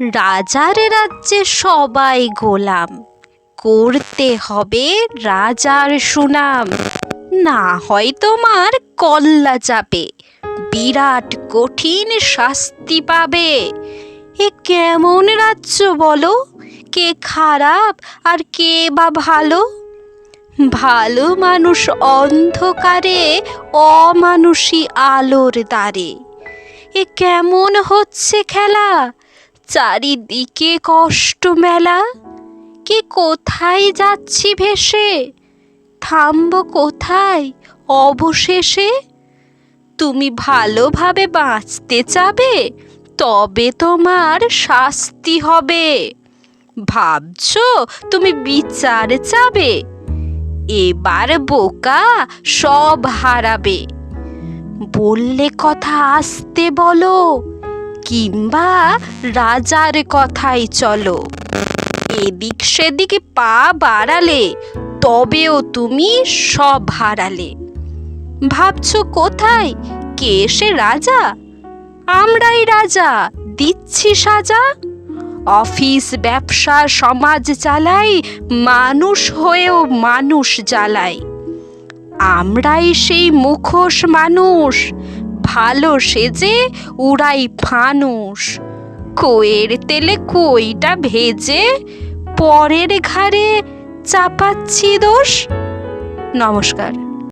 রাজার রাজ্যে সবাই গোলাম, করতে হবে রাজার সুনাম। না হয় তোমার কল্লা চাপে, বিরাট কঠিন শাস্তি পাবে। এ কেমন রাজ্য বলো, কে খারাপ আর কে বা ভালো? ভালো মানুষ অন্ধকারে, অমানুষী আলোর দ্বারে। এ কেমন হচ্ছে খেলা, চারিদিকে কষ্ট মেলা। কে কোথায় যাচ্ছি ভেসে, থামবো কোথায় অবশেষে? তুমি ভালোভাবে বাঁচতে চাবে, তবে তোমার শাস্তি হবে। ভাবছো তুমি বিচার চাবে, এবার বোকা সব হারাবে। বললে কথা আস্তে বলো, কিংবা রাজার কথাই চলো। এদিক সেদিকে পা বাড়ালে, তবেও তুমি সব হারালে। ভাবছো কোথায় কে সে রাজা? আমরাই রাজা, দিচ্ছি সাজা। অফিস ব্যবসা সমাজ চালাই, মানুষ হয়েও মানুষ জ্বালাই। আমরাই সেই মুখোশ মানুষ, ভালো সেজে উড়াই ফানুস। কইয়ের তেলে কইটা ভেজে, পরের ঘাড়ে চাপাচ্ছি দোষ। নমস্কার।